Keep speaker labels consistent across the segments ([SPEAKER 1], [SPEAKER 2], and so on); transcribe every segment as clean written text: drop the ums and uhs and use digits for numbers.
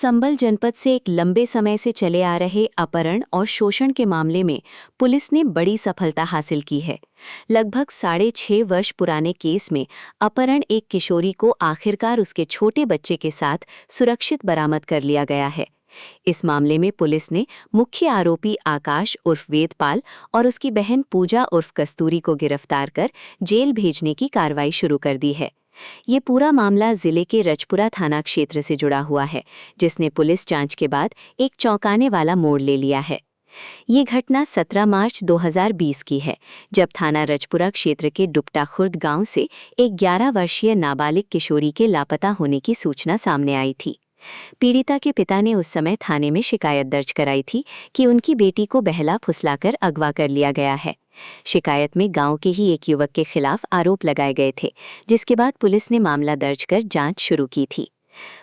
[SPEAKER 1] संभल जनपद से एक लंबे समय से चले आ रहे अपहरण और शोषण के मामले में पुलिस ने बड़ी सफलता हासिल की है। लगभग 6.5 वर्ष पुराने केस में अपहरण एक किशोरी को आखिरकार उसके छोटे बच्चे के साथ सुरक्षित बरामद कर लिया गया है। इस मामले में पुलिस ने मुख्य आरोपी आकाश उर्फ वेदपाल और उसकी बहन पूजा उर्फ कस्तूरी को गिरफ्तार कर जेल भेजने की कार्रवाई शुरू कर दी है। ये पूरा मामला जिले के रजपुरा थाना क्षेत्र से जुड़ा हुआ है, जिसने पुलिस जांच के बाद एक चौंकाने वाला मोड़ ले लिया है। ये घटना 17 मार्च 2020 की है, जब थाना रजपुरा क्षेत्र के डुप्टा खुर्द गांव से एक 11 वर्षीय नाबालिग किशोरी के लापता होने की सूचना सामने आई थी। पीड़िता के पिता ने उस समय थाने में शिकायत दर्ज कराई थी कि उनकी बेटी को बहला फुसलाकर अगवा कर लिया गया है। शिकायत में गांव के ही एक युवक के खिलाफ आरोप लगाए गए थे, जिसके बाद पुलिस ने मामला दर्ज कर जांच शुरू की थी।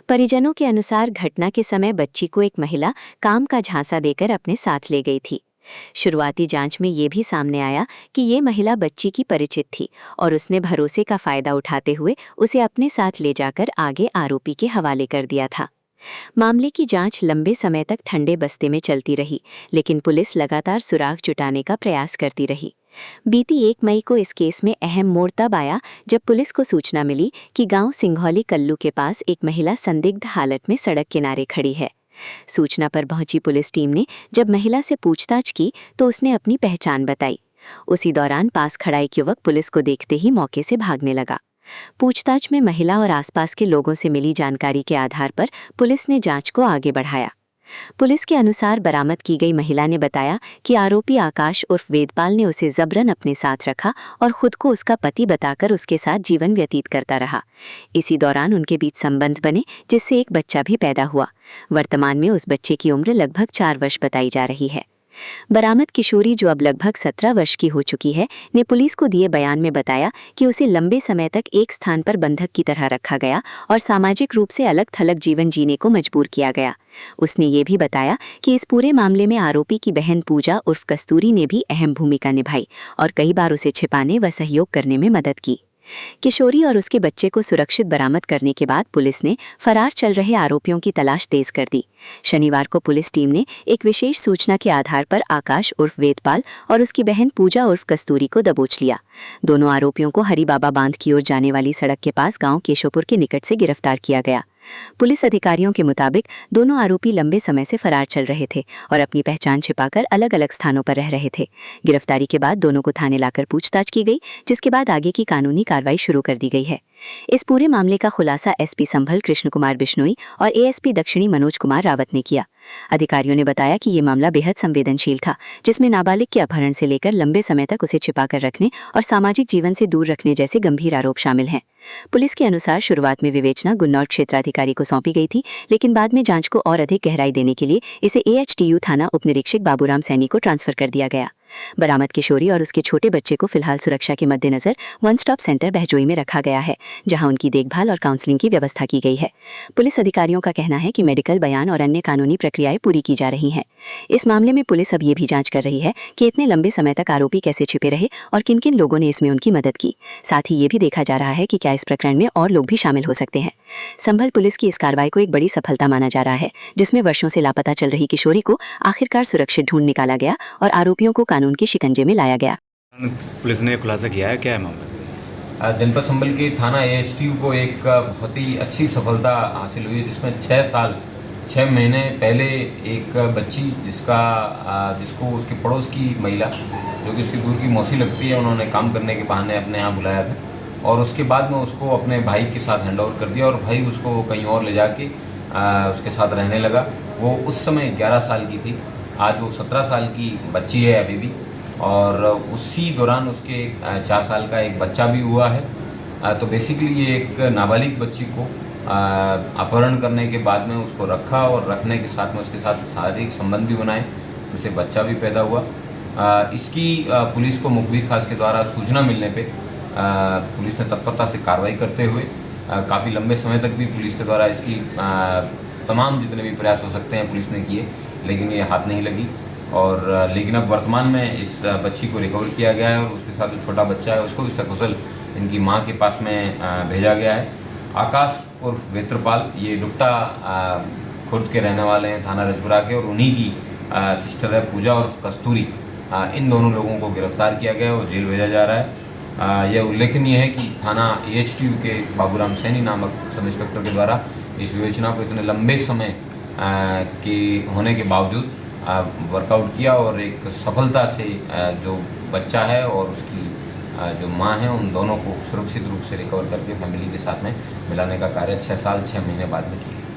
[SPEAKER 1] परिजनों के अनुसार घटना के समय बच्ची को एक महिला काम का झांसा देकर अपने साथ ले गई थी। शुरुआती जांच में ये भी सामने आया कि ये महिला बच्ची की परिचित थी और उसने भरोसे का फायदा उठाते हुए उसे अपने साथ ले जाकर आगे आरोपी के हवाले कर दिया था। मामले की जांच लंबे समय तक ठंडे बस्ते में चलती रही, लेकिन पुलिस लगातार सुराग जुटाने का प्रयास करती रही। बीती 1 मई को इस केस में अहम मोड़ तब आया जब पुलिस को सूचना मिली कि गांव सिंघौली कल्लू के पास एक महिला संदिग्ध हालत में सड़क किनारे खड़ी है। सूचना पर पहुंची पुलिस टीम ने जब महिला से पूछताछ की तो उसने अपनी पहचान बताई। उसी दौरान पास खड़ा एक युवक पुलिस को देखते ही मौके से भागने लगा। पूछताछ में महिला और आसपास के लोगों से मिली जानकारी के आधार पर पुलिस ने जांच को आगे बढ़ाया। पुलिस के अनुसार बरामद की गई महिला ने बताया कि आरोपी आकाश उर्फ वेदपाल ने उसे जबरन अपने साथ रखा और खुद को उसका पति बताकर उसके साथ जीवन व्यतीत करता रहा। इसी दौरान उनके बीच संबंध बने, जिससे एक बच्चा भी पैदा हुआ। वर्तमान में उस बच्चे की उम्र लगभग 4 वर्ष बताई जा रही है। बरामद किशोरी, जो अब लगभग 17 वर्ष की हो चुकी है, ने पुलिस को दिए बयान में बताया कि उसे लंबे समय तक एक स्थान पर बंधक की तरह रखा गया और सामाजिक रूप से अलग थलग जीवन जीने को मजबूर किया गया। उसने ये भी बताया कि इस पूरे मामले में आरोपी की बहन पूजा उर्फ कस्तूरी ने भी अहम भूमिका निभाई और कई बार उसे छिपाने व सहयोग करने में मदद की। किशोरी और उसके बच्चे को सुरक्षित बरामद करने के बाद पुलिस ने फरार चल रहे आरोपियों की तलाश तेज कर दी। शनिवार को पुलिस टीम ने एक विशेष सूचना के आधार पर आकाश उर्फ वेदपाल और उसकी बहन पूजा उर्फ कस्तूरी को दबोच लिया। दोनों आरोपियों को हरिबाबा बांध की ओर जाने वाली सड़क के पास गांव केशोपुर के निकट से गिरफ्तार किया गया। पुलिस अधिकारियों के मुताबिक दोनों आरोपी लंबे समय से फरार चल रहे थे और अपनी पहचान छिपाकर अलग अलग स्थानों पर रह रहे थे। गिरफ्तारी के बाद दोनों को थाने लाकर पूछताछ की गई, जिसके बाद आगे की कानूनी कार्रवाई शुरू कर दी गई है। इस पूरे मामले का खुलासा एसपी संभल कृष्ण कुमार बिश्नोई और एएसपी दक्षिणी मनोज कुमार रावत ने किया। अधिकारियों ने बताया कि ये मामला बेहद संवेदनशील था, जिसमें नाबालिग के अपहरण से लेकर लंबे समय तक उसे छिपाकर रखने और सामाजिक जीवन से दूर रखने जैसे गंभीर आरोप शामिल हैं। पुलिस के अनुसार शुरुआत में विवेचना गुन्नौर क्षेत्राधिकारी को सौंपी गई थी, लेकिन बाद में जांच को और अधिक गहराई देने के लिए इसे एएचटीयू थाना उप निरीक्षक बाबूराम सैनी को ट्रांसफर कर दिया गया। बरामद किशोरी और उसके छोटे बच्चे को फिलहाल सुरक्षा के मद्देनजर वन स्टॉप सेंटर बहजोई में रखा गया है, जहां उनकी देखभाल और काउंसलिंग की व्यवस्था की गई है। पुलिस अधिकारियों का कहना है कि मेडिकल बयान और अन्य कानूनी प्रक्रियाएं पूरी की जा रही हैं। इस मामले में पुलिस अब ये भी जांच कर रही है कि इतने लंबे समय तक आरोपी कैसे छिपे रहे और किन किन लोगों ने इसमें उनकी मदद की। साथ ही ये भी देखा जा रहा है कि क्या इस प्रकरण में और लोग भी शामिल हो सकते हैं। संभल पुलिस की इस कार्रवाई को एक बड़ी सफलता माना जा रहा है, जिसमें वर्षों से लापता चल रही किशोरी को आखिरकार सुरक्षित ढूंढ निकाला गया और आरोपियों को कानून के शिकंजे में लाया गया।
[SPEAKER 2] पुलिस ने खुलासा किया है, क्या है मामला?
[SPEAKER 3] जनपद संभल के थाना एएचटीयू को एक बहुत ही अच्छी सफलता हासिल हुई, जिसमें 6 साल 6 महीने पहले एक बच्ची जिसको उसके पड़ोस की महिला, जो कि उसकी दूर की मौसी लगती है, उन्होंने काम करने के बहाने अपने यहाँ बुलाया था और उसके बाद में उसको अपने भाई के साथ हैंडओवर कर दिया और भाई उसको कहीं और ले जाके उसके साथ रहने लगा। वो उस समय 11 साल की थी, आज वो 17 साल की बच्ची है अभी भी, और उसी दौरान उसके 4 साल का एक बच्चा भी हुआ है। तो बेसिकली ये एक नाबालिग बच्ची को अपहरण करने के बाद में उसको रखा और रखने के साथ में उसके साथ शारीरिक संबंध भी बनाए, उसे बच्चा भी पैदा हुआ। इसकी पुलिस को मुखबिर खास के द्वारा सूचना मिलने पे पुलिस ने तत्परता से कार्रवाई करते हुए काफ़ी लंबे समय तक भी पुलिस के द्वारा इसकी तमाम जितने भी प्रयास हो सकते हैं पुलिस ने किए, लेकिन ये हाथ नहीं लगी। और लेकिन अब वर्तमान में इस बच्ची को रिकवर किया गया है और उसके साथ जो छोटा बच्चा है उसको भी सकुशल इनकी मां के पास में भेजा गया है। आकाश उर्फ वेत्रपाल ये डुप्टा खुर्द के रहने वाले हैं, थाना रजपुरा के, और उन्हीं की सिस्टर है पूजा और कस्तूरी। इन दोनों लोगों को गिरफ्तार किया गया और जेल भेजा जा रहा है। यह उल्लेखनीय है कि थाना AHTU के बाबूराम सैनी नामक सब इंस्पेक्टर के द्वारा इस विवेचना को इतने लंबे समय के होने के बावजूद वर्कआउट किया और एक सफलता से जो बच्चा है और उसकी जो माँ है, उन दोनों को सुरक्षित रूप से रिकवर करके फैमिली के साथ में मिलाने का कार्य 6 साल 6 महीने बाद में किया।